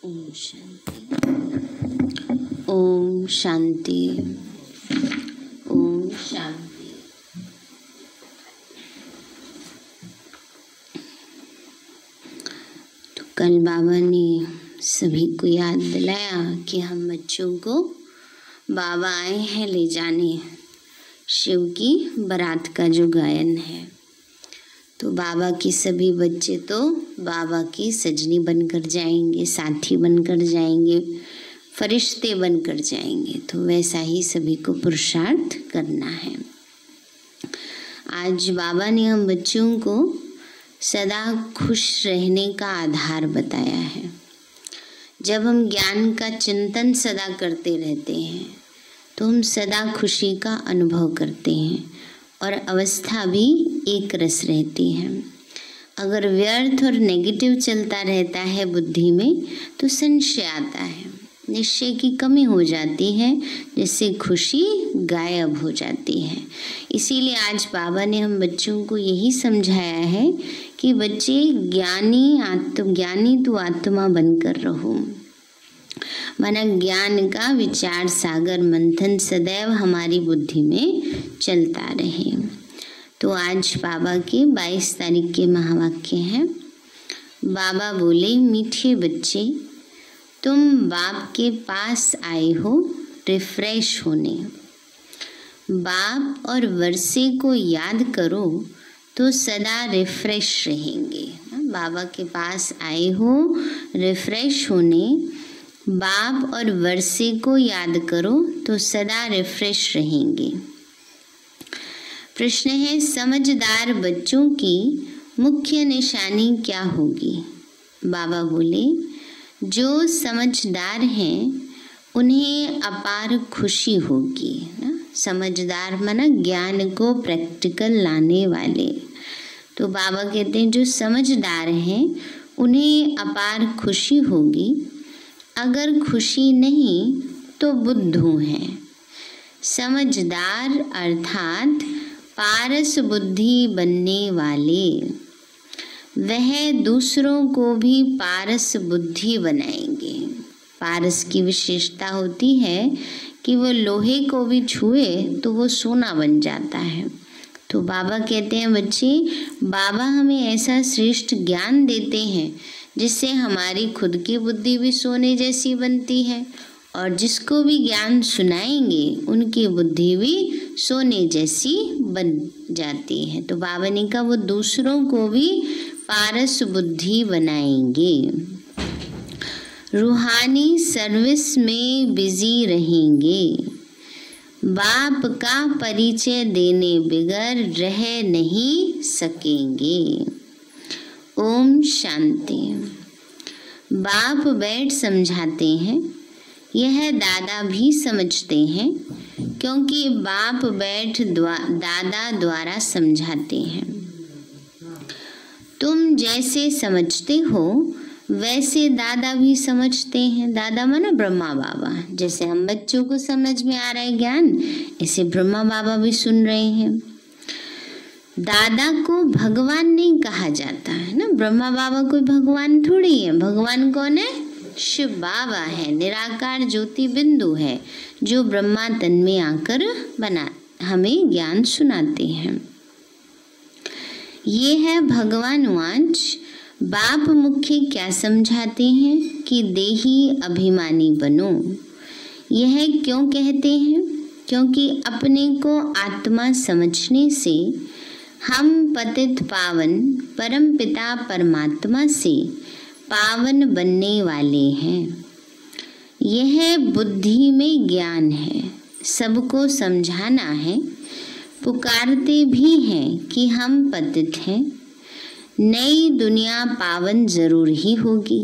ओम शांति। ओम शांति। ओम शांति। तो कल बाबा ने सभी को याद दिलाया कि हम बच्चों को बाबा आए हैं ले जाने शिव की बारात का जो गायन है। तो बाबा के सभी बच्चे तो बाबा की सजनी बनकर जाएंगे, साथी बनकर जाएंगे, फरिश्ते बनकर जाएंगे। तो वैसा ही सभी को पुरुषार्थ करना है। आज बाबा ने हम बच्चों को सदा खुश रहने का आधार बताया है। जब हम ज्ञान का चिंतन सदा करते रहते हैं तो हम सदा खुशी का अनुभव करते हैं और अवस्था भी एक रस रहती है। अगर व्यर्थ और नेगेटिव चलता रहता है बुद्धि में तो संशय आता है, निश्चय की कमी हो जाती है, जिससे खुशी गायब हो जाती है। इसीलिए आज बाबा ने हम बच्चों को यही समझाया है कि बच्चे ज्ञानी तो आत्मा बनकर रहो। माना ज्ञान का विचार सागर मंथन सदैव हमारी बुद्धि में चलता रहे। तो आज बाबा के 22 तारीख के महावाक्य हैं। बाबा बोले, मीठे बच्चे, तुम बाप के पास आए हो रिफ्रेश होने। बाप और वर्षे को याद करो तो सदा रिफ्रेश रहेंगे। बाबा के पास आए हो रिफ्रेश होने, बाप और वर्षे को याद करो तो सदा रिफ्रेश रहेंगे। प्रश्न है, समझदार बच्चों की मुख्य निशानी क्या होगी? बाबा बोले, जो समझदार हैं उन्हें अपार खुशी होगी। समझदार माना ज्ञान को प्रैक्टिकल लाने वाले। तो बाबा कहते हैं जो समझदार हैं उन्हें अपार खुशी होगी। अगर खुशी नहीं तो बुद्धू हैं। समझदार अर्थात पारस बुद्धि बनने वाले, वह दूसरों को भी पारस बुद्धि बनाएंगे। पारस की विशेषता होती है कि वो लोहे को भी छुए तो वो सोना बन जाता है। तो बाबा कहते हैं, बच्चे, बाबा हमें ऐसा श्रेष्ठ ज्ञान देते हैं जिससे हमारी खुद की बुद्धि भी सोने जैसी बनती है और जिसको भी ज्ञान सुनाएंगे उनकी बुद्धि भी सोने जैसी बन जाती है। तो बाबा ने कहा वो दूसरों को भी पारस बुद्धि बनाएंगे। रूहानी सर्विस में बिजी रहेंगे। बाप का परिचय देने बिगर रह नहीं सकेंगे। ओम शांति। बाप बैठ समझाते हैं, यह दादा भी समझते हैं क्योंकि बाप बैठ दादा द्वारा समझाते हैं। तुम जैसे समझते हो वैसे दादा भी समझते हैं। दादा माना ब्रह्मा बाबा। जैसे हम बच्चों को समझ में आ रहा है ज्ञान, ऐसे ब्रह्मा बाबा भी सुन रहे हैं। दादा को भगवान नहीं कहा जाता है ना। ब्रह्मा बाबा कोई भगवान थोड़ी है। भगवान कौन है? शिव बाबा है, निराकार ज्योति बिंदु है, जो ब्रह्मा तन में आकर हमें ज्ञान सुनाते हैं। ये है भगवान वाच। बाप मुख्य क्या समझाते हैं कि देही अभिमानी बनो। यह क्यों कहते हैं? क्योंकि अपने को आत्मा समझने से हम पतित पावन परम पिता परमात्मा से पावन बनने वाले हैं। यह बुद्धि में ज्ञान है, सबको समझाना है। पुकारते भी हैं कि हम पतित हैं। नई दुनिया पावन जरूर ही होगी।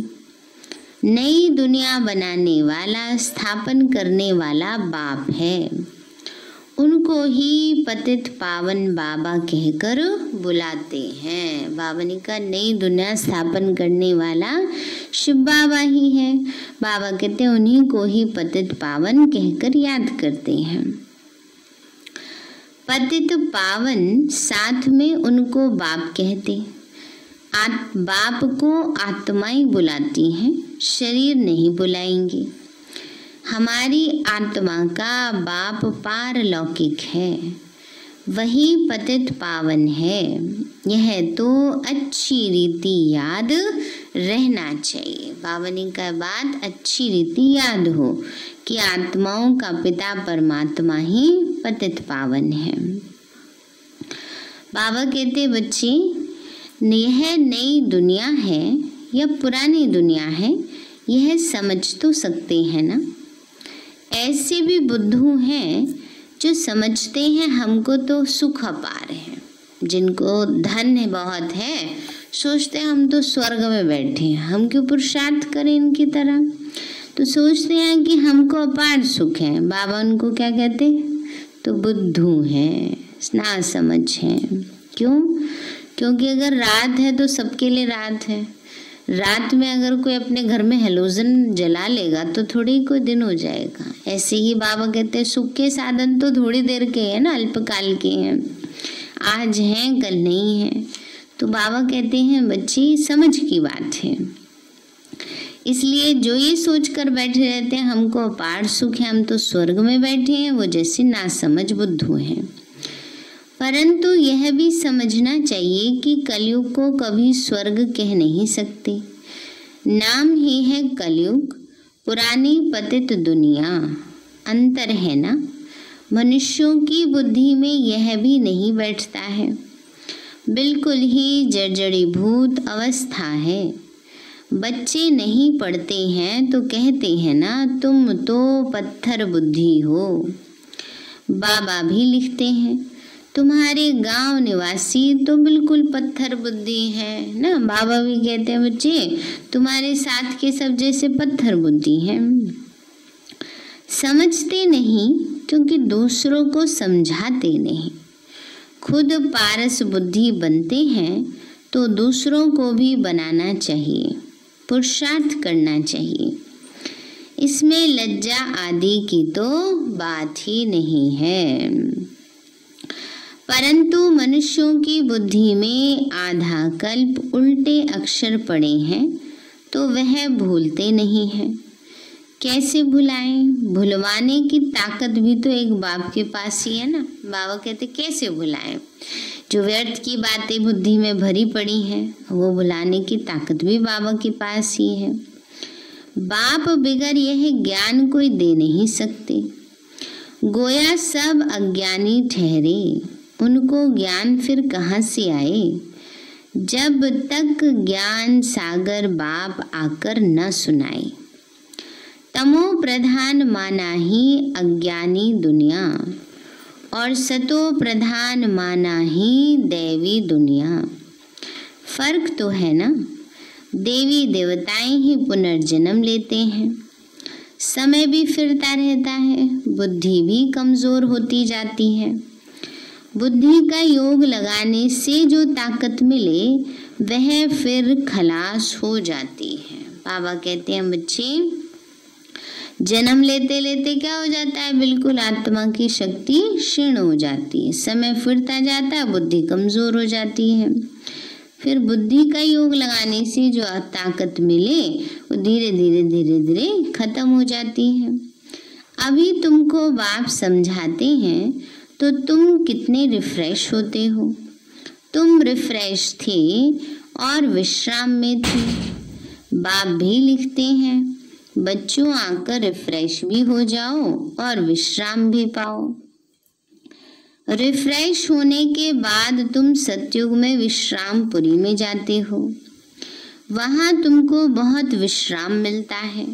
नई दुनिया बनाने वाला, स्थापन करने वाला बाप है। उनको ही पतित पावन बाबा कहकर बुलाते हैं। बाबा ने कहा नई दुनिया स्थापन करने वाला शिव बाबा ही है। बाबा कहते हैं उन्हीं को ही पतित पावन कहकर याद करते हैं। पतित पावन साथ में उनको बाप कहते। बाप को आत्माएं बुलाती हैं, शरीर नहीं बुलाएंगे। हमारी आत्मा का बाप पारलौकिक है, वही पतित पावन है। यह तो अच्छी रीति याद रहना चाहिए। पावनी का बाद अच्छी रीति याद हो कि आत्माओं का पिता परमात्मा ही पतित पावन है। बाबा कहते बच्चे, यह नई दुनिया है या पुरानी दुनिया है, यह समझ तो सकते हैं ना। ऐसे भी बुद्धू हैं जो समझते हैं हमको तो सुख अपार है, जिनको धन बहुत है, सोचते हैं हम तो स्वर्ग में बैठे हैं, हम क्यों पुरुषार्थ करें इनकी तरह। तो सोचते हैं कि हमको अपार सुख है। बाबा उनको क्या कहते, तो बुद्धू हैं, ना समझ हैं। क्यों? क्योंकि अगर रात है तो सबके लिए रात है। रात में अगर कोई अपने घर में हेलोजन जला लेगा तो थोड़ी ही कोई दिन हो जाएगा। ऐसे ही बाबा कहते हैं सुख के साधन तो थोड़ी देर के हैं ना, अल्पकाल के हैं, आज हैं कल नहीं है। तो बाबा कहते हैं बच्चे समझ की बात है। इसलिए जो ये सोच कर बैठे रहते हैं हमको अपार सुख है, हम तो स्वर्ग में बैठे हैं, वो जैसे नासमझ बुद्धू हैं। परंतु यह भी समझना चाहिए कि कलयुग को कभी स्वर्ग कह नहीं सकते। नाम ही है कलयुग, पुरानी पतित दुनिया। अंतर है ना, मनुष्यों की बुद्धि में यह भी नहीं बैठता है। बिल्कुल ही जर्जरीभूत अवस्था है। बच्चे नहीं पढ़ते हैं तो कहते हैं ना तुम तो पत्थर बुद्धि हो। बाबा भी लिखते हैं तुम्हारे गांव निवासी तो बिल्कुल पत्थर बुद्धि है ना। बाबा भी कहते हैं बच्चे तुम्हारे साथ के सब जैसे पत्थर बुद्धि हैं। समझते नहीं क्योंकि दूसरों को समझाते नहीं। खुद पारस बुद्धि बनते हैं तो दूसरों को भी बनाना चाहिए, पुरुषार्थ करना चाहिए। इसमें लज्जा आदि की तो बात ही नहीं है। परंतु मनुष्यों की बुद्धि में आधा कल्प उल्टे अक्षर पड़े हैं तो वह भूलते नहीं हैं। कैसे भुलाएं? भुलवाने की ताकत भी तो एक बाप के पास ही है ना। बाबा कहते कैसे भुलाएं? जो व्यर्थ की बातें बुद्धि में भरी पड़ी हैं वो भुलाने की ताकत भी बाबा के पास ही है। बाप बिगर यह ज्ञान कोई दे नहीं सकते। गोया सब अज्ञानी ठहरे, उनको ज्ञान फिर कहाँ से आए? जब तक ज्ञान सागर बाप आकर न सुनाए। तमो प्रधान माना ही अज्ञानी दुनिया और सतो प्रधान माना ही दैवी दुनिया। फर्क तो है ना। देवी देवताएं ही पुनर्जन्म लेते हैं, समय भी फिरता रहता है, बुद्धि भी कमजोर होती जाती है। बुद्धि का योग लगाने से जो ताकत मिले वह फिर खलास हो जाती है। बाबा कहते हैं बच्चे जन्म लेते लेते क्या हो जाता है, बिल्कुल आत्मा की शक्ति क्षीण हो जाती है, समय फिरता जाता है, बुद्धि कमजोर हो जाती है। फिर बुद्धि का योग लगाने से जो ताकत मिले वो धीरे धीरे धीरे धीरे खत्म हो जाती है। अभी तुमको बाप समझाते हैं तो तुम कितने रिफ्रेश होते हो। तुम रिफ्रेश थे और विश्राम में थे। बाप भी लिखते हैं बच्चों आकर रिफ्रेश भी हो जाओ और विश्राम भी पाओ। रिफ्रेश होने के बाद तुम सतयुग में विश्रामपुरी में जाते हो। वहाँ तुमको बहुत विश्राम मिलता है।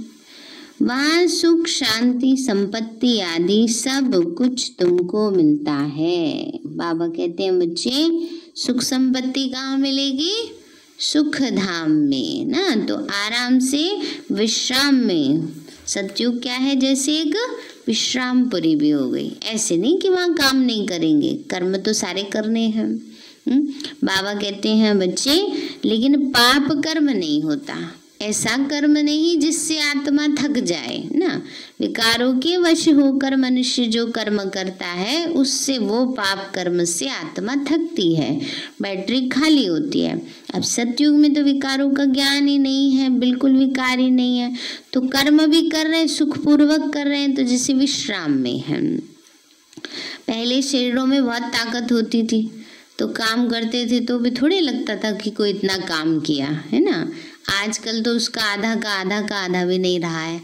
वहाँ सुख शांति संपत्ति आदि सब कुछ तुमको मिलता है। बाबा कहते हैं बच्चे सुख संपत्ति कहाँ मिलेगी? सुख धाम में ना। तो आराम से विश्राम में। सतयुग क्या है? जैसे एक विश्रामपुरी भी हो गई। ऐसे नहीं कि वहाँ काम नहीं करेंगे, कर्म तो सारे करने हैं। बाबा कहते हैं बच्चे लेकिन पाप कर्म नहीं होता। ऐसा कर्म नहीं जिससे आत्मा थक जाए ना। विकारों के वश होकर मनुष्य जो कर्म करता है उससे, वो पाप कर्म से आत्मा थकती है, बैटरी खाली होती है। अब सतयुग में तो विकारों का ज्ञान ही नहीं है, बिल्कुल विकार ही नहीं है, तो कर्म भी कर रहे हैं, सुखपूर्वक कर रहे हैं, तो जैसे विश्राम में है। पहले शरीरों में बहुत ताकत होती थी तो काम करते थे तो भी थोड़े लगता था कि कोई इतना काम किया है ना। आजकल तो उसका आधा का आधा भी नहीं रहा है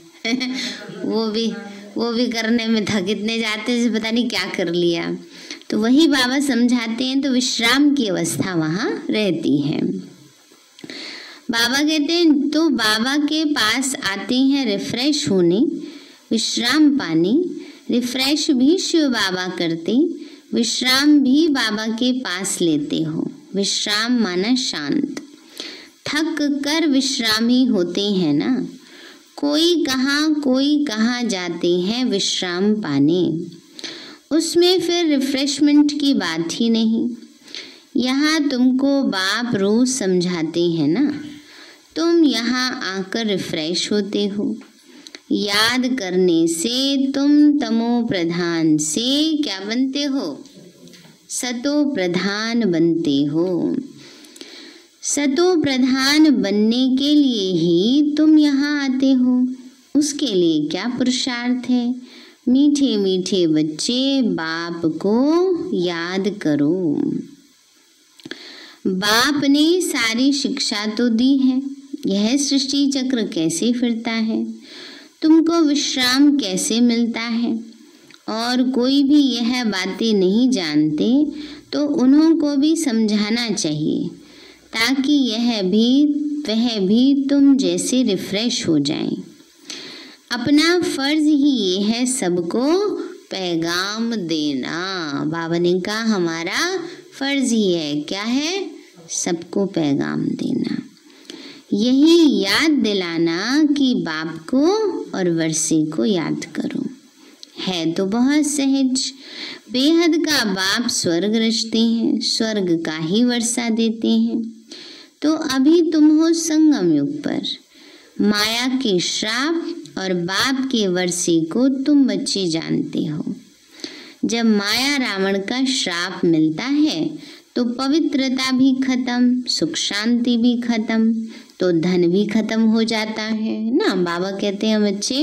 वो भी करने में थक इतने जाते जैसे पता नहीं क्या कर लिया। तो वही बाबा समझाते हैं, तो विश्राम की अवस्था वहाँ रहती है। बाबा कहते हैं तो बाबा के पास आते हैं रिफ्रेश होने, विश्राम पाने। रिफ्रेश भी शिव बाबा करते, विश्राम भी बाबा के पास लेते हो। विश्राम माना शांत, थक कर विश्रामी होते हैं ना। कोई कहाँ जाते हैं विश्राम पाने, उसमें फिर रिफ्रेशमेंट की बात ही नहीं। यहाँ तुमको बाप रोज समझाते हैं ना, तुम यहाँ आकर रिफ्रेश होते हो। याद करने से तुम तमो प्रधान से क्या बनते हो, सतो प्रधान बनते हो। सतो प्रधान बनने के लिए ही तुम यहाँ आते हो, उसके लिए क्या पुरुषार्थ है। मीठे मीठे बच्चे बाप को याद करो। बाप ने सारी शिक्षा तो दी है, यह सृष्टि चक्र कैसे फिरता है, तुमको विश्राम कैसे मिलता है, और कोई भी यह बातें नहीं जानते तो उन्हों को भी समझाना चाहिए, ताकि वह भी तुम जैसे रिफ्रेश हो जाएं। अपना फर्ज ही ये है सबको पैगाम देना। बाबा ने कहा हमारा फर्ज ही है, क्या है, सबको पैगाम देना। यही याद दिलाना कि बाप को और वर्षे को याद करो। है तो बहुत सहज, बेहद का बाप स्वर्ग रचते हैं, स्वर्ग का ही वर्षा देते हैं। तो अभी तुम हो संगम युग पर, माया के श्राप और बाप के वर्षे को तुम बच्चे जानते हो। जब माया रावण का श्राप मिलता है तो पवित्रता भी खत्म, सुख शांति भी खत्म, तो धन भी खत्म हो जाता है ना। बाबा कहते हैं बच्चे,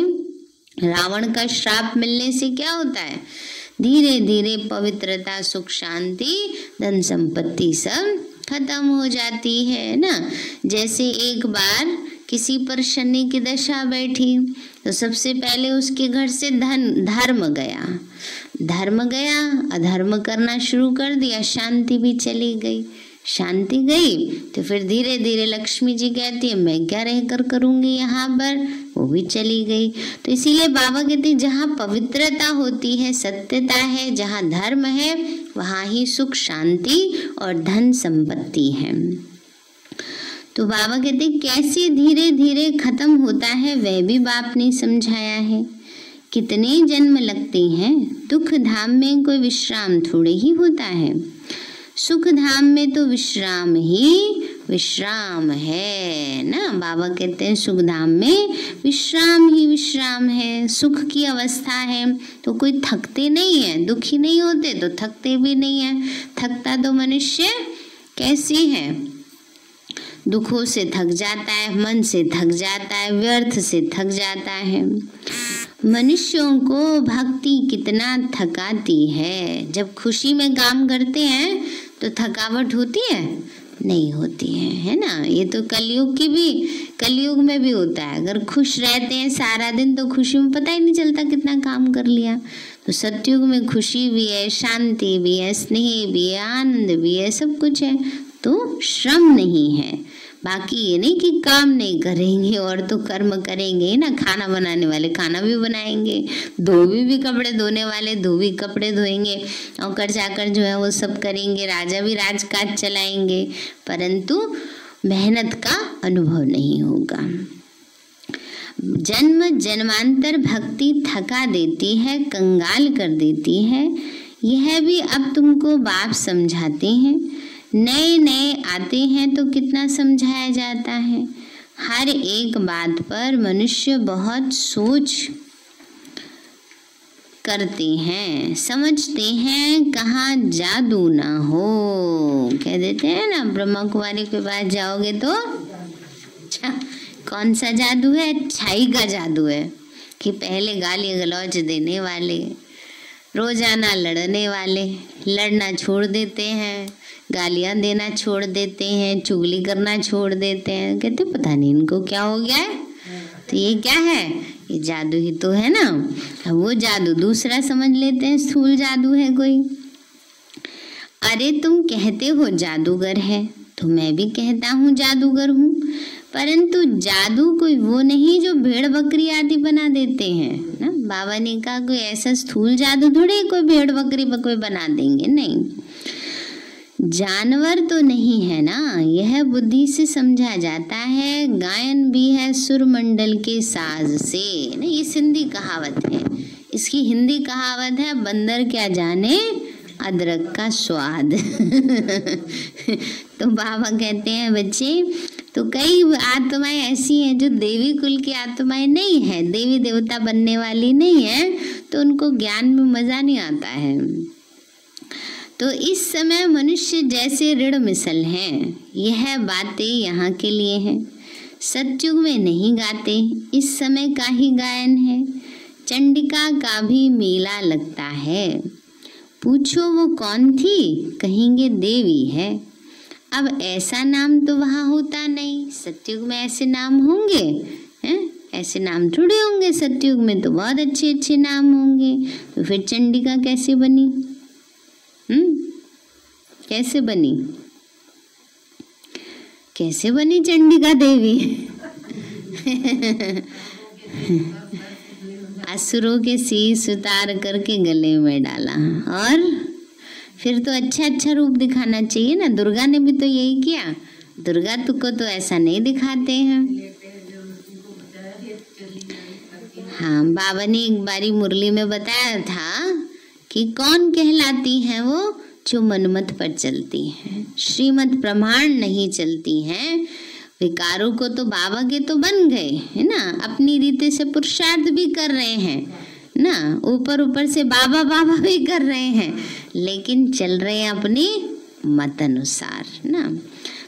रावण का श्राप मिलने से क्या होता है, धीरे धीरे पवित्रता, सुख शांति, धन संपत्ति सब खत्म हो जाती है ना। जैसे एक बार किसी पर शनि की दशा बैठी तो सबसे पहले उसके घर से धर्म गया, अधर्म करना शुरू कर दिया, शांति भी चली गई। शांति गई तो फिर धीरे धीरे लक्ष्मी जी कहती है मैं क्या रहकर करूंगी यहाँ पर, वो भी चली गई। तो इसीलिए बाबा कहते हैं जहाँ पवित्रता होती है, सत्यता है, जहाँ धर्म है, वहाँ ही सुख शांति और धन संपत्ति है। तो बाबा कहते हैं कैसे धीरे धीरे खत्म होता है वह भी बाप ने समझाया है। कितने जन्म लगते हैं, दुख धाम में कोई विश्राम थोड़े ही होता है, सुख धाम में तो विश्राम ही विश्राम है ना। बाबा कहते हैं सुख धाम में विश्राम ही विश्राम है, सुख की अवस्था है तो कोई थकते नहीं है, दुखी नहीं होते तो थकते भी नहीं है। थकता तो मनुष्य कैसे है, दुखों से थक जाता है, मन से थक जाता है, व्यर्थ से थक जाता है। मनुष्यों को भक्ति कितना थकाती है। जब खुशी में काम करते हैं तो थकावट होती है, नहीं होती है ना। ये तो कलयुग में भी होता है। अगर खुश रहते हैं सारा दिन तो खुशी में पता ही नहीं चलता कितना काम कर लिया। तो सतयुग में खुशी भी है, शांति भी है, स्नेह भी है, आनंद भी है, सब कुछ है, तो श्रम नहीं है। बाकी ये नहीं कि काम नहीं करेंगे और तो कर्म करेंगे ना। खाना बनाने वाले खाना भी बनाएंगे, धोबी भी कपड़े धोने वाले धोबी कपड़े धोएंगे, और चाकर जो है वो सब करेंगे, राजा भी राजकाज चलाएंगे, परंतु मेहनत का अनुभव नहीं होगा। जन्म जन्मांतर भक्ति थका देती है, कंगाल कर देती है। यह भी अब तुमको बाप समझाते हैं। नए नए आते हैं तो कितना समझाया जाता है, हर एक बात पर मनुष्य बहुत सोच करते हैं, समझते हैं, कहाँ जादू ना हो। कह देते हैं ना, ब्रह्मा कुमारी के पास जाओगे तो कौन सा जादू है? छाई का जादू है कि पहले गाली गलौज देने वाले, रोजाना लड़ने वाले लड़ना छोड़ देते हैं, गालियां देना छोड़ देते हैं, चुगली करना छोड़ देते हैं। कहते पता नहीं इनको क्या हो गया है। तो ये क्या है? ये जादू ही तो है ना। वो जादू दूसरा समझ लेते हैं, स्थूल जादू है कोई। अरे तुम कहते हो जादूगर है, तो मैं भी कहता हूँ जादूगर हूँ, परंतु जादू कोई वो नहीं जो भेड़ बकरी आदि बना देते हैं ना। बाबा ने कहा कोई ऐसा स्थूल जादू थोड़े कोई भेड़ बकरी कोई बना देंगे, नहीं। जानवर तो नहीं है ना, यह बुद्धि से समझा जाता है। गायन भी है सुरमंडल के साज से ना, ये सिंधी कहावत है। इसकी हिंदी कहावत है, बंदर क्या जाने अदरक का स्वाद। तो बाबा कहते हैं बच्चे, तो कई आत्माएं ऐसी हैं जो देवी कुल की आत्माएं नहीं है, देवी देवता बनने वाली नहीं है, तो उनको ज्ञान में मजा नहीं आता है। तो इस समय मनुष्य जैसे ऋण मिसल हैं। यह बातें यहाँ के लिए हैं, सतयुग में नहीं गाते, इस समय का ही गायन है। चंडिका का भी मेला लगता है। पूछो वो कौन थी, कहेंगे देवी है। अब ऐसा नाम तो वहाँ होता नहीं, सतयुग में ऐसे नाम होंगे हैं? ऐसे नाम थोड़े होंगे, सतयुग में तो बहुत अच्छे अच्छे नाम होंगे। तो फिर चंडिका कैसे बनी? कैसे बनी? कैसे बनी चंडिका देवी? असुरों के शीश उतार करके गले में डाला, और फिर तो अच्छा अच्छा रूप दिखाना चाहिए ना। दुर्गा ने भी तो यही किया। दुर्गा को तो ऐसा नहीं दिखाते हैं। हाँ, बाबा ने एक बारी मुरली में बताया था कि कौन कहलाती हैं वो, जो मनमत पर चलती हैं, श्रीमत प्रमाण नहीं चलती हैं। विकारों को तो बाबा के तो बन गए है ना, अपनी रीति से पुरुषार्थ भी कर रहे हैं ना, ऊपर ऊपर से बाबा बाबा भी कर रहे हैं, लेकिन चल रहे हैं अपनी मत अनुसार ना।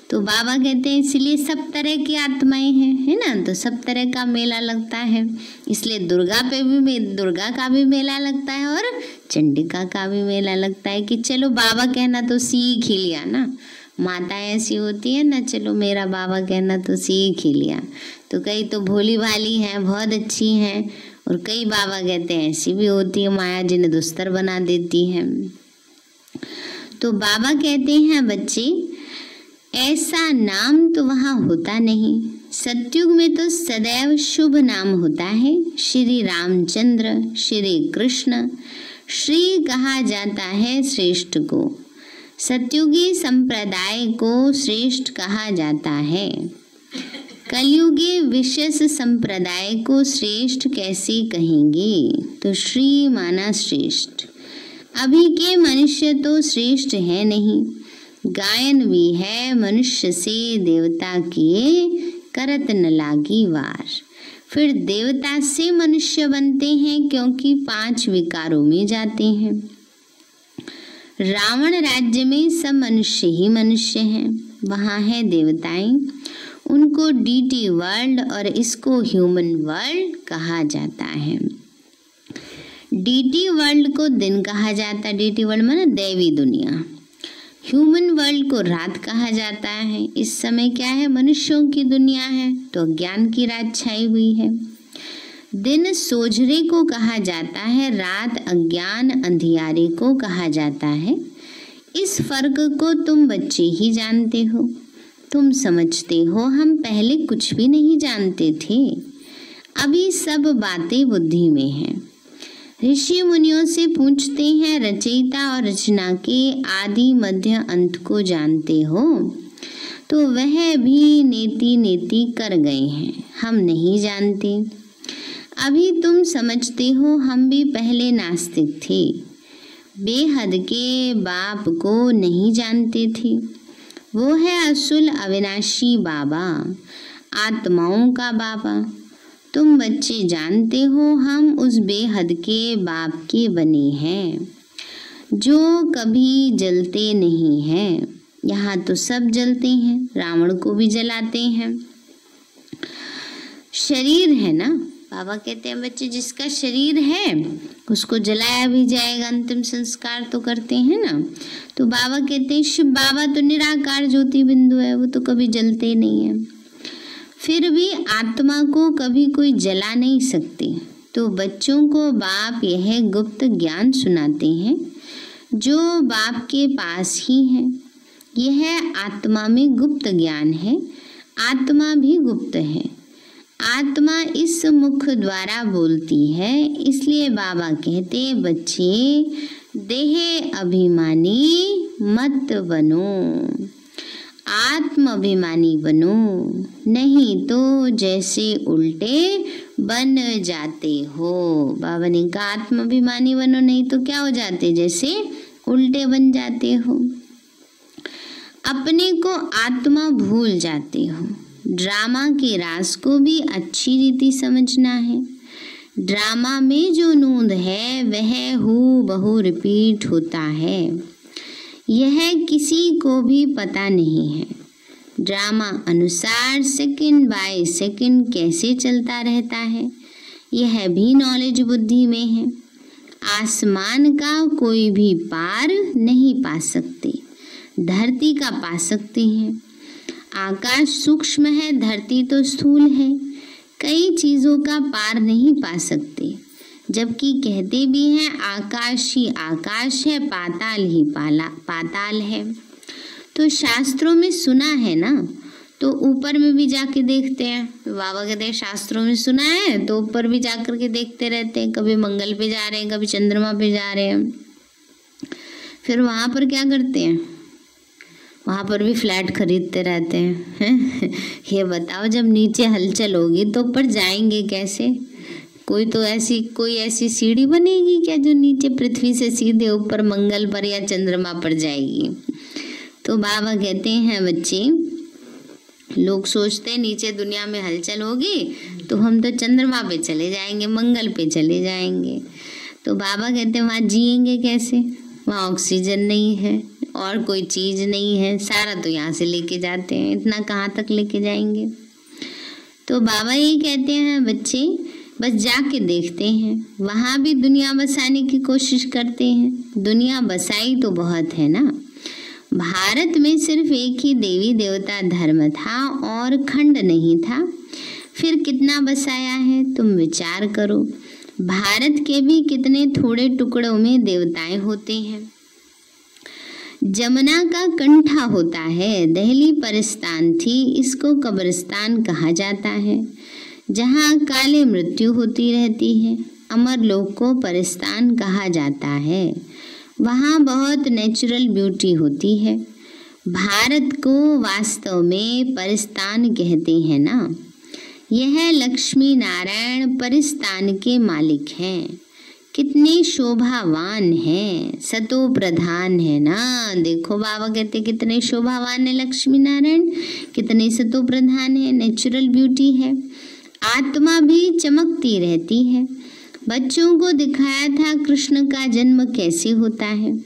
तो बाबा कहते हैं इसलिए सब तरह की आत्माएं हैं, है ना, तो सब तरह का मेला लगता है। इसलिए दुर्गा का भी मेला लगता है और चंडिका का भी मेला लगता है कि चलो बाबा कहना तो सीख ही लिया ना। माता ऐसी होती है ना, चलो मेरा बाबा कहना तो सीख ही लिया। तो कई तो भोली भाली हैं, बहुत अच्छी हैं, और कई बाबा कहते हैं ऐसी भी होती है, माया जिन्हें दुस्तर बना देती है। तो बाबा कहते हैं बच्चे, ऐसा नाम तो वहाँ होता नहीं। सतयुग में तो सदैव शुभ नाम होता है। श्री रामचंद्र, श्री कृष्ण, श्री कहा जाता है श्रेष्ठ को। सतयुगी संप्रदाय को श्रेष्ठ कहा जाता है। कलयुगी विशेष संप्रदाय को श्रेष्ठ कैसे कहेंगे? तो श्री माना श्रेष्ठ। अभी के मनुष्य तो श्रेष्ठ है नहीं। गायन भी है, मनुष्य से देवता किए करत न लागी वार। फिर देवता से मनुष्य बनते हैं, क्योंकि 5 विकारों में जाते हैं। रावण राज्य में सब मनुष्य ही मनुष्य हैं, वहाँ है देवताएं, उनको डीटी वर्ल्ड और इसको ह्यूमन वर्ल्ड कहा जाता है। डीटी वर्ल्ड को दिन कहा जाता है, डीटी वर्ल्ड माने दैवी दुनिया। ह्यूमन वर्ल्ड को रात कहा जाता है। इस समय क्या है, मनुष्यों की दुनिया है, तो ज्ञान की रात छाई हुई है। दिन सोझरे को कहा जाता है, रात अज्ञान अंधियारे को कहा जाता है। इस फर्क को तुम बच्चे ही जानते हो, तुम समझते हो। हम पहले कुछ भी नहीं जानते थे, अभी सब बातें बुद्धि में हैं। ऋषि मुनियों से पूछते हैं, रचयिता और रचना के आदि मध्य अंत को जानते हो? तो वह भी नेति नेति कर गए हैं, हम नहीं जानते। अभी तुम समझते हो, हम भी पहले नास्तिक थे, बेहद के बाप को नहीं जानते थे। वो है असुल अविनाशी बाबा। आत्माओं का बाबा। तुम बच्चे जानते हो हम उस बेहद के बाप के बने हैं जो कभी जलते नहीं हैं। यहाँ तो सब जलते हैं, रावण को भी जलाते हैं। शरीर है ना, बाबा कहते हैं बच्चे जिसका शरीर है उसको जलाया भी जाएगा, अंतिम संस्कार तो करते हैं ना। तो बाबा कहते हैं शिव बाबा तो निराकार ज्योति बिंदु है, वो तो कभी जलते नहीं है, फिर भी आत्मा को कभी कोई जला नहीं सकते। तो बच्चों को बाप यह गुप्त ज्ञान सुनाते हैं जो बाप के पास ही है। यह आत्मा में गुप्त ज्ञान है, आत्मा भी गुप्त है। आत्मा इस मुख द्वारा बोलती है, इसलिए बाबा कहते बच्चे देह अभिमानी मत बनो, आत्म अभिमानी बनो, नहीं तो जैसे उल्टे बन जाते हो। बाबा ने कहा आत्म अभिमानी बनो, नहीं तो क्या हो जाते, जैसे उल्टे बन जाते हो। अपने को आत्मा भूल जाते हो। ड्रामा के राज को भी अच्छी रीति समझना है। ड्रामा में जो नूंद है वह हूबहू रिपीट होता है, यह किसी को भी पता नहीं है। ड्रामा अनुसार सेकंड बाय सेकंड कैसे चलता रहता है, यह भी नॉलेज बुद्धि में है। आसमान का कोई भी पार नहीं पा सकते, धरती का पा सकते हैं। आकाश सूक्ष्म है, धरती तो स्थूल है, कई चीज़ों का पार नहीं पा सकते। जबकि कहते भी हैं आकाश ही आकाश है, पाताल ही पाताल है। तो शास्त्रों में सुना है ना, तो ऊपर में भी जाके देखते हैं। बाबा कहते हैं शास्त्रों में सुना है तो ऊपर भी जाकर के देखते रहते हैं। कभी मंगल पे जा रहे हैं, कभी चंद्रमा पे जा रहे हैं। फिर वहाँ पर क्या करते हैं, वहाँ पर भी फ्लैट खरीदते रहते हैं। ये बताओ जब नीचे हलचल होगी तो ऊपर जाएंगे कैसे? कोई ऐसी सीढ़ी बनेगी क्या जो नीचे पृथ्वी से सीधे ऊपर मंगल पर या चंद्रमा पर जाएगी? तो बाबा कहते हैं बच्चे, लोग सोचते हैं नीचे दुनिया में हलचल होगी तो हम तो चंद्रमा पे चले जाएंगे, मंगल पे चले जाएंगे। तो बाबा कहते हैं वहाँ जिएंगे कैसे? वहाँ ऑक्सीजन नहीं है और कोई चीज़ नहीं है, सारा तो यहाँ से लेके जाते हैं, इतना कहाँ तक लेके जाएंगे? तो बाबा यही कहते हैं बच्चे बस जाके देखते हैं, वहाँ भी दुनिया बसाने की कोशिश करते हैं। दुनिया बसाई तो बहुत है ना। भारत में सिर्फ एक ही देवी देवता धर्म था और खंड नहीं था, फिर कितना बसाया है तुम विचार करो। भारत के भी कितने थोड़े टुकड़ों में देवताएं होते हैं। जमुना का कंठा होता है, दिल्ली परिस्तान थी, इसको कब्रिस्तान कहा जाता है, जहाँ काले मृत्यु होती रहती है। अमर लोक को परिस्तान कहा जाता है, वहाँ बहुत नेचुरल ब्यूटी होती है। भारत को वास्तव में परिस्तान कहते हैं ना। यह लक्ष्मी नारायण परिस्तान के मालिक हैं, कितने शोभावान हैं, सतो प्रधान है ना। देखो बाबा कहते कितने शोभावान है लक्ष्मी नारायण, कितने सतो प्रधान है, नेचुरल ब्यूटी है। आत्मा भी चमकती रहती है। बच्चों को दिखाया था कृष्ण का जन्म कैसे होता है,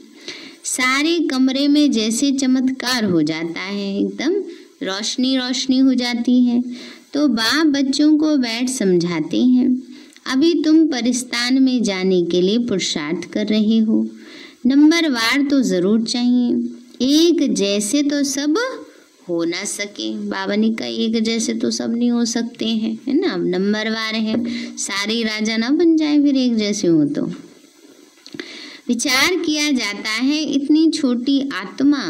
सारे कमरे में जैसे चमत्कार हो जाता है, एकदम रोशनी रोशनी हो जाती है। तो बाप बच्चों को बैठ समझाते हैं, अभी तुम परिस्तान में जाने के लिए पुरुषार्थ कर रहे हो, नंबरवार तो ज़रूर चाहिए, एक जैसे तो सब हो ना सके। बाबा ने कहा एक जैसे तो सब नहीं हो सकते हैं, है ना, नंबरवार है, सारे राजा ना बन जाए फिर एक जैसे हो। तो विचार किया जाता है इतनी छोटी आत्मा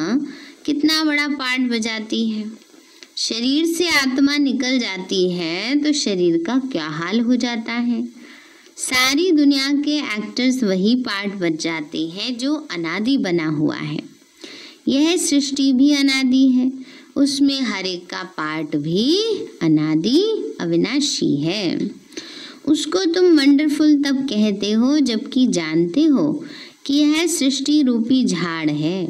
कितना बड़ा पार्ट बजाती है। शरीर से आत्मा निकल जाती है तो शरीर का क्या हाल हो जाता है। सारी दुनिया के एक्टर्स वही पार्ट बच जाते हैं जो अनादि बना हुआ है। यह सृष्टि भी अनादि है, उसमें हर एक का पार्ट भी अनादि अविनाशी है। उसको तुम वंडरफुल तब कहते हो जबकि जानते हो कि यह सृष्टि रूपी झाड़ है।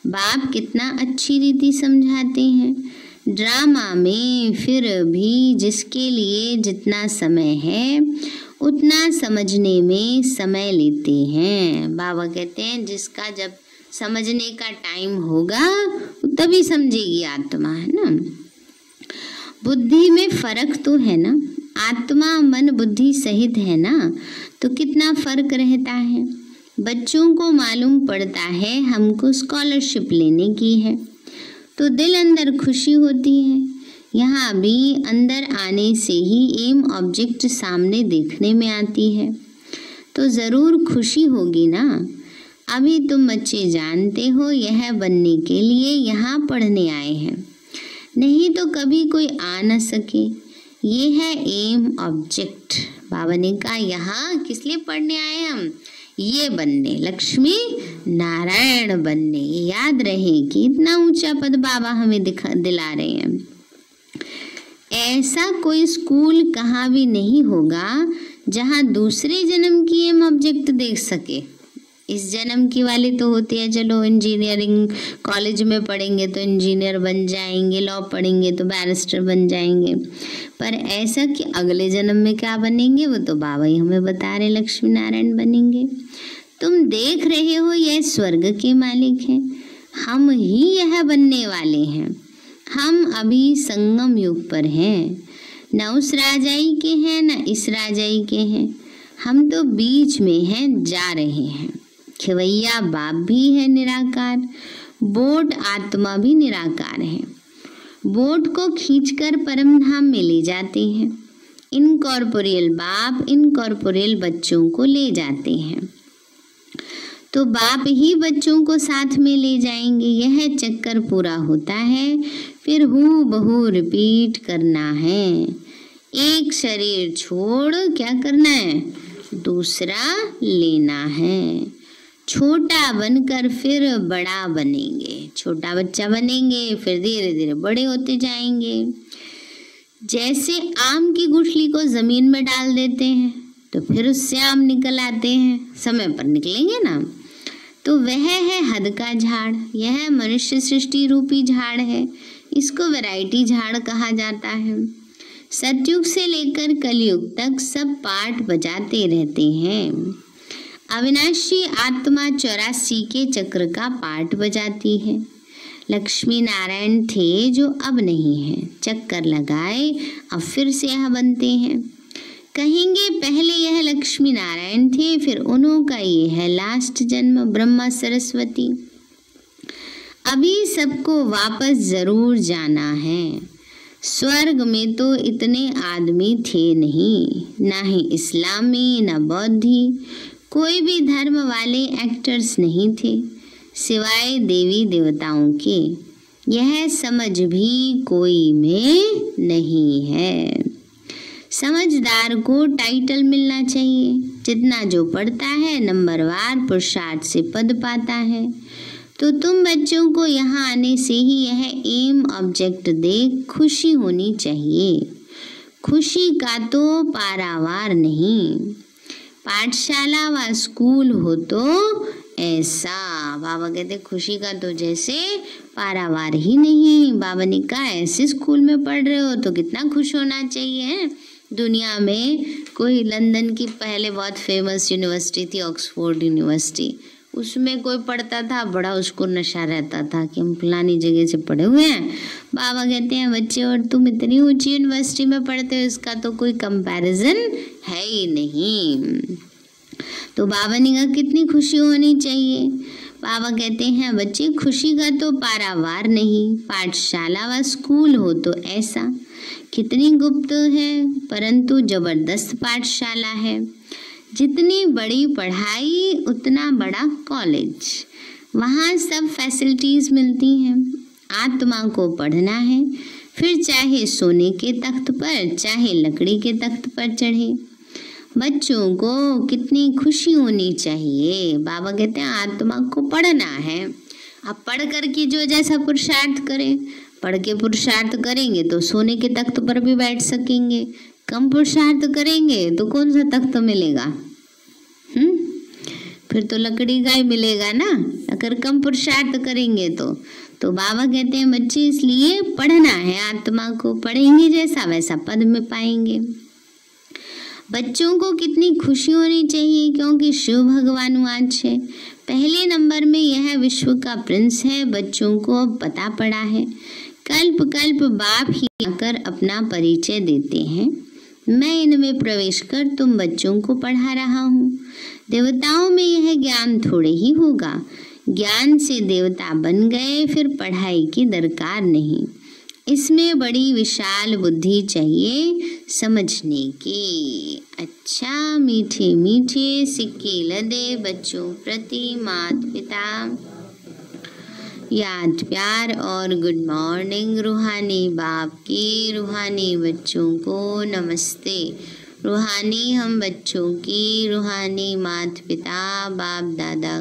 बाप कितना अच्छी रीति समझाते हैं, ड्रामा में फिर भी जिसके लिए जितना समय है उतना समझने में समय लेते हैं। बाबा कहते हैं जिसका जब समझने का टाइम होगा तभी समझेगी आत्मा, है ना। बुद्धि में फर्क तो है ना, आत्मा मन बुद्धि सहित है ना, तो कितना फर्क रहता है। बच्चों को मालूम पड़ता है हमको स्कॉलरशिप लेने की है तो दिल अंदर खुशी होती है। यहाँ भी अंदर आने से ही एम ऑब्जेक्ट सामने देखने में आती है तो ज़रूर खुशी होगी ना। अभी तुम बच्चे जानते हो यह बनने के लिए यहाँ पढ़ने आए हैं, नहीं तो कभी कोई आ न सके। ये है एम ऑब्जेक्ट। बाबा ने कहा यहाँ किस लिए पढ़ने आए हम, ये बनने, लक्ष्मी नारायण बनने। याद रहे कि इतना ऊंचा पद बाबा हमें दिला रहे हैं। ऐसा कोई स्कूल कहाँ भी नहीं होगा जहाँ दूसरे जन्म की एम ऑब्जेक्ट देख सके। इस जन्म की वाली तो होती है, चलो इंजीनियरिंग कॉलेज में पढ़ेंगे तो इंजीनियर बन जाएंगे, लॉ पढ़ेंगे तो बैरिस्टर बन जाएंगे, पर ऐसा कि अगले जन्म में क्या बनेंगे वो तो बाबा ही हमें बता रहे, लक्ष्मी नारायण बनेंगे। तुम देख रहे हो यह स्वर्ग के मालिक हैं, हम ही यह बनने वाले हैं। हम अभी संगम युग पर हैं, न उस राजाई के हैं न इस राजाई के हैं, हम तो बीच में हैं, जा रहे हैं। खिवैया बाप भी है निराकार, बोट आत्मा भी निराकार है। बोट को खींचकर परम धाम में ले जाते हैं। इनकॉर्पोरियल बाप इनकॉर्पोरियल बच्चों को ले जाते हैं तो बाप ही बच्चों को साथ में ले जाएंगे। यह चक्कर पूरा होता है, फिर हूबहू रिपीट करना है। एक शरीर छोड़ क्या करना है, दूसरा लेना है। छोटा बनकर फिर बड़ा बनेंगे, छोटा बच्चा बनेंगे फिर धीरे धीरे बड़े होते जाएंगे। जैसे आम की गुठली को जमीन में डाल देते हैं तो फिर उससे आम निकल आते हैं, समय पर निकलेंगे ना। तो वह है हद का झाड़, यह मनुष्य सृष्टि रूपी झाड़ है, इसको वैरायटी झाड़ कहा जाता है। सतयुग से लेकर कलयुग तक सब पाठ बजाते रहते हैं। अविनाशी आत्मा 84 के चक्र का पाठ बजाती है। लक्ष्मी नारायण थे जो अब नहीं है, चक्कर लगाए अब फिर से यह बनते हैं। कहेंगे पहले यह लक्ष्मी नारायण थे, फिर उन्हों का ये है लास्ट जन्म ब्रह्मा सरस्वती। अभी सबको वापस जरूर जाना है। स्वर्ग में तो इतने आदमी थे नहीं, ना ही इस्लामी ना बौद्धि, कोई भी धर्म वाले एक्टर्स नहीं थे सिवाय देवी देवताओं के। यह समझ भी कोई में नहीं है। समझदार को टाइटल मिलना चाहिए, जितना जो पढ़ता है नंबरवार पुरुषार्थ से पद पाता है। तो तुम बच्चों को यहाँ आने से ही यह एम ऑब्जेक्ट देख खुशी होनी चाहिए। खुशी का तो पारावार नहीं, पाठशाला व स्कूल हो तो ऐसा। बाबा कहते खुशी का तो जैसे पारावार ही नहीं। बाबा ने कहा ऐसे स्कूल में पढ़ रहे हो तो कितना खुश होना चाहिए। दुनिया में कोई लंदन की पहले बहुत फेमस यूनिवर्सिटी थी, ऑक्सफोर्ड यूनिवर्सिटी, उसमें कोई पढ़ता था, बड़ा उसको नशा रहता था कि हम फलानी जगह से पढ़े हुए हैं। बाबा कहते हैं बच्चे और तुम इतनी ऊंची यूनिवर्सिटी में पढ़ते हो, इसका तो कोई कंपैरिजन है ही नहीं। तो बाबा ने कहा कितनी खुशी होनी चाहिए। बाबा कहते हैं बच्चे खुशी का तो पारावार नहीं, पाठशाला व स्कूल हो तो ऐसा। कितनी गुप्त है परंतु जबरदस्त पाठशाला है। जितनी बड़ी पढ़ाई उतना बड़ा कॉलेज, वहाँ सब फैसिलिटीज़ मिलती हैं। आत्मा को पढ़ना है, फिर चाहे सोने के तख्त पर चाहे लकड़ी के तख्त पर चढ़े। बच्चों को कितनी खुशी होनी चाहिए। बाबा कहते हैं आत्मा को पढ़ना है। अब पढ़ कर के जो जैसा पुरुषार्थ करें, पढ़ के पुरुषार्थ करेंगे तो सोने के तख्त पर भी बैठ सकेंगे। कम पुरुषार्थ करेंगे तो कौन सा तख्त मिलेगा? फिर तो लकड़ी का ही मिलेगा ना, अगर कम पुरुषार्थ करेंगे तो तो बाबा कहते हैं बच्चे इसलिए पढ़ना है, आत्मा को पढ़ेंगे जैसा वैसा पद में पाएंगे। बच्चों को कितनी खुशी होनी चाहिए क्योंकि शिव भगवान आज है। पहले नंबर में यह विश्व का प्रिंस है। बच्चों को अब पता पड़ा है, कल्प कल्प बाप ही आकर अपना परिचय देते हैं। मैं इनमें प्रवेश कर तुम बच्चों को पढ़ा रहा हूँ। देवताओं में यह ज्ञान थोड़े ही होगा, ज्ञान से देवता बन गए, फिर पढ़ाई की दरकार नहीं। इसमें बड़ी विशाल बुद्धि चाहिए समझने की। अच्छा मीठे मीठे सिक्के लदे बच्चों प्रति माता पिता याद प्यार और गुड मॉर्निंग। रूहानी बाप की रूहानी बच्चों को नमस्ते। रूहानी हम बच्चों की रूहानी माता पिता बाप दादा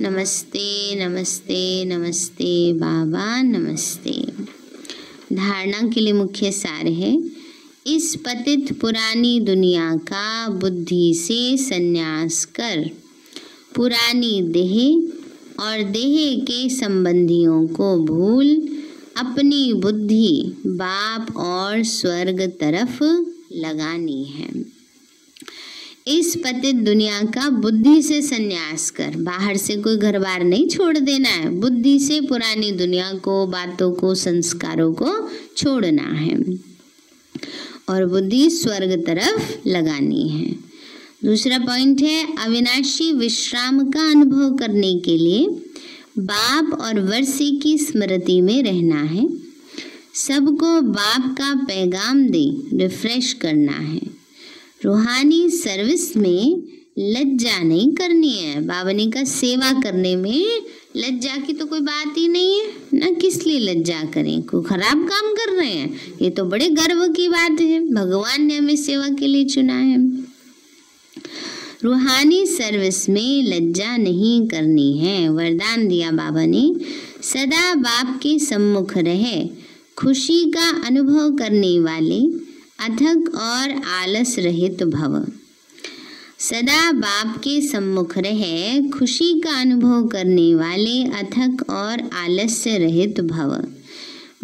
नमस्ते नमस्ते नमस्ते बाबा नमस्ते। धारणा के लिए मुख्य सार है, इस पतित पुरानी दुनिया का बुद्धि से संन्यास कर पुरानी देह और देह के संबंधियों को भूल अपनी बुद्धि बाप और स्वर्ग तरफ लगानी है। इस पतित दुनिया का बुद्धि से संन्यास कर, बाहर से कोई घर बार नहीं छोड़ देना है, बुद्धि से पुरानी दुनिया को, बातों को, संस्कारों को छोड़ना है और बुद्धि स्वर्ग तरफ लगानी है। दूसरा पॉइंट है, अविनाशी विश्राम का अनुभव करने के लिए बाप और वर्षी की स्मृति में रहना है। सबको बाप का पैगाम दे रिफ्रेश करना है। रूहानी सर्विस में लज्जा नहीं करनी है। बाबा ने कहा सेवा करने में लज्जा की तो कोई बात ही नहीं है ना। किस लिए लज्जा करें, कोई खराब काम कर रहे हैं, ये तो बड़े गर्व की बात है। भगवान ने हमें सेवा के लिए चुना है। रूहानी सर्विस में लज्जा नहीं करनी है। वरदान दिया बाबा ने, सदा बाप के सम्मुख रहे खुशी का अनुभव करने वाले अथक और आलस रहित भव। सदा बाप के सम्मुख रहे खुशी का अनुभव करने वाले अथक और आलस्य रहित भव।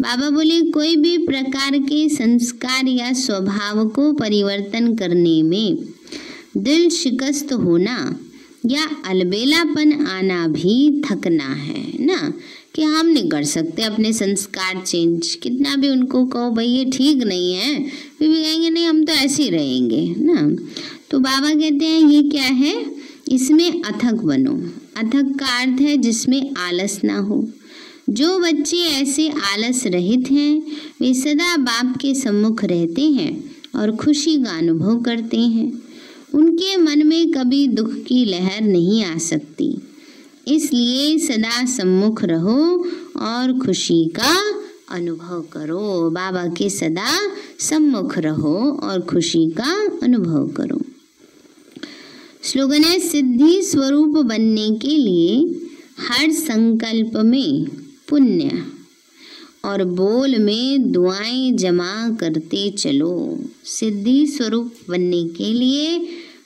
बाबा बोले कोई भी प्रकार के संस्कार या स्वभाव को परिवर्तन करने में दिल शिकस्त होना या अलबेलापन आना भी थकना है ना, कि हम नहीं कर सकते अपने संस्कार चेंज। कितना भी उनको कहो भाई ये ठीक नहीं है, फिर भी कहेंगे नहीं हम तो ऐसे ही रहेंगे ना। तो बाबा कहते हैं ये क्या है, इसमें अथक बनो। अथक का अर्थ है जिसमें आलस ना हो। जो बच्चे ऐसे आलस रहित हैं वे सदा बाप के सम्मुख रहते हैं और खुशी का अनुभव करते हैं। उनके मन में कभी दुख की लहर नहीं आ सकती। इसलिए सदा सम्मुख रहो और खुशी का अनुभव करो। बाबा के सदा सम्मुख रहो और खुशी का अनुभव करो। स्लोगन है, सिद्धि स्वरूप बनने के लिए हर संकल्प में पुण्य और बोल में दुआएं जमा करते चलो। सिद्धि स्वरूप बनने के लिए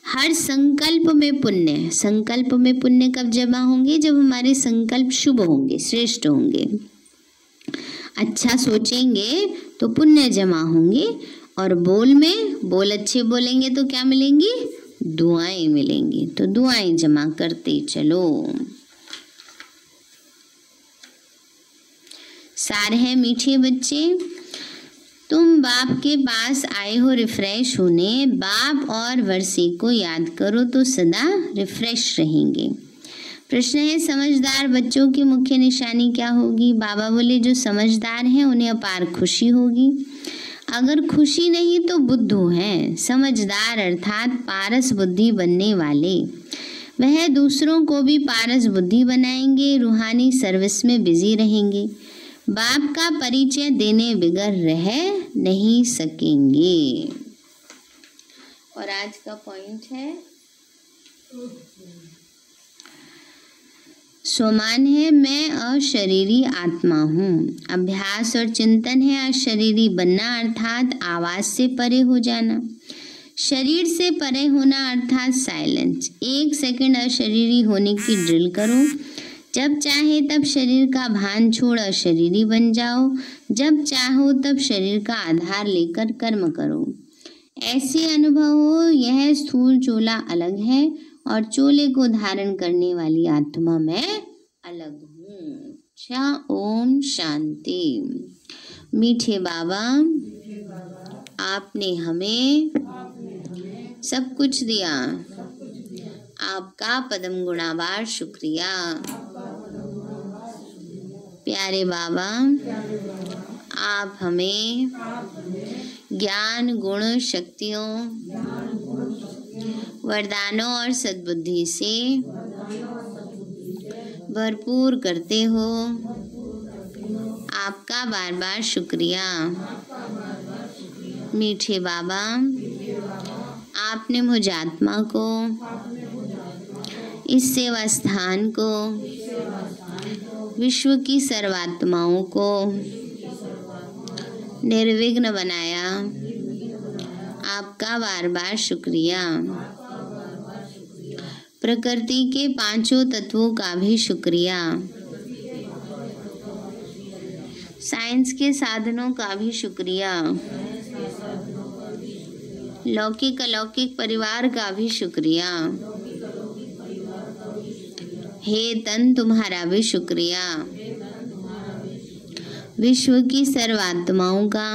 हर संकल्प में पुण्य। संकल्प में पुण्य कब जमा होंगे, जब हमारे संकल्प शुभ होंगे, श्रेष्ठ होंगे। अच्छा सोचेंगे तो पुण्य जमा होंगे। और बोल में, बोल अच्छे बोलेंगे तो क्या मिलेंगी, दुआएं मिलेंगी। तो दुआएं जमा करते चलो। सार है मीठे बच्चे, तुम बाप के पास आए हो रिफ्रेश होने। बाप और वर्षी को याद करो तो सदा रिफ्रेश रहेंगे। प्रश्न है, समझदार बच्चों की मुख्य निशानी क्या होगी। बाबा बोले जो समझदार हैं उन्हें अपार खुशी होगी। अगर खुशी नहीं तो बुद्धू हैं। समझदार अर्थात पारस बुद्धि बनने वाले, वह दूसरों को भी पारस बुद्धि बनाएंगे। रूहानी सर्विस में बिजी रहेंगे। बाप का परिचय देने बिगर रह नहीं सकेंगे। और आज का पॉइंट है सोमान है, मैं अशरीरी आत्मा हूँ। अभ्यास और चिंतन है अशरीरी बनना अर्थात आवाज से परे हो जाना। शरीर से परे होना अर्थात साइलेंस। 1 सेकंड अशरीरी होने की ड्रिल करो। जब चाहे तब शरीर का भान छोड़ अशरीरी बन जाओ। जब चाहो तब शरीर का आधार लेकर कर्म करो। ऐसे अनुभव हो, यह स्थूल चोला अलग है और चोले को धारण करने वाली आत्मा मैं अलग हूँ। अच्छा, ओम शांति। मीठे बाबा, आपने हमें सब कुछ दिया। आपका पदम गुणावार शुक्रिया। प्यारे बाबा, आप हमें ज्ञान, गुण, शक्तियों, वरदानों और सद्बुद्धि से भरपूर करते हो। आपका बार बार शुक्रिया। मीठे बाबा, आपने मुझ आत्मा को, इस सेवा स्थान को, विश्व की सर्वात्माओं को निर्विघ्न बनाया। आपका बार बार शुक्रिया। प्रकृति के पांचों तत्वों का भी शुक्रिया। साइंस के साधनों का भी शुक्रिया। लौकिक अलौकिक परिवार का भी शुक्रिया। हे तन, तुम्हारा भी शुक्रिया। विश्व की सर्वात्माओं का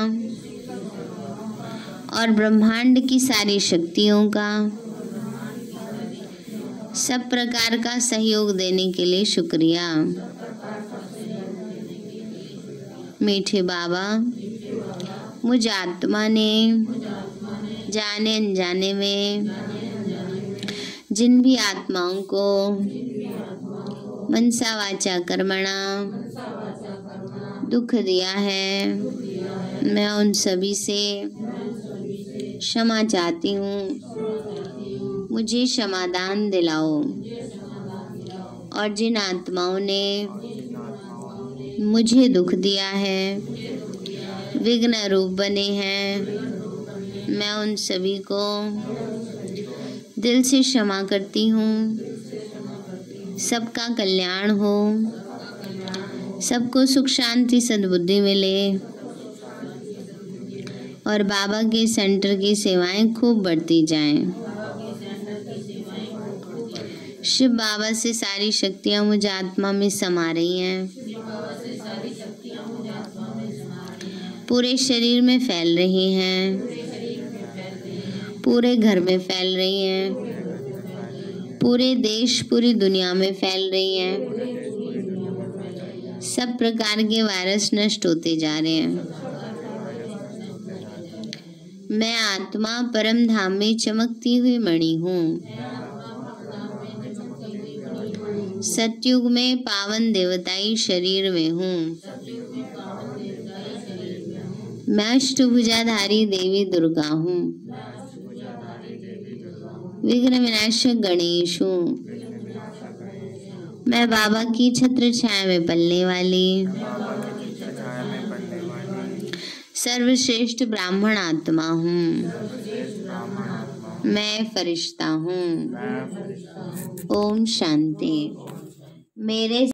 और ब्रह्मांड की सारी शक्तियों का सब प्रकार का सहयोग देने के लिए शुक्रिया। मीठे बाबा, मुझ आत्मा ने जाने अनजाने में जिन भी आत्माओं को मनसा वाचा कर्मणा दुख दिया है, मैं उन सभी से क्षमा चाहती हूँ। मुझे क्षमादान दिलाओ। और जिन आत्माओं ने मुझे दुख दिया है, विघ्न रूप बने हैं, मैं उन सभी को दिल से क्षमा करती हूँ। सबका कल्याण हो, सबको सुख शांति सद्बुद्धि मिले और बाबा के सेंटर की सेवाएं खूब बढ़ती जाएं। शिव बाबा से सारी शक्तियाँ मुझ आत्मा में समा रही हैं, पूरे शरीर में फैल रही हैं, पूरे घर में फैल रही हैं, पूरे देश पूरी दुनिया में फैल रही हैं। सब प्रकार के वायरस नष्ट होते जा रहे हैं। मैं आत्मा परम धाम में चमकती हुई मणि हूँ। सतयुग में पावन देवताई शरीर में हूँ। मैं अष्टभुजाधारी देवी दुर्गा हूँ। विघ्न विनाशक गणेश हूँ। मैं बाबा की छत्र छाया में पलने वाली सर्वश्रेष्ठ ब्राह्मण आत्मा हूँ। मैं फरिश्ता हूँ। ओम शांति। मेरे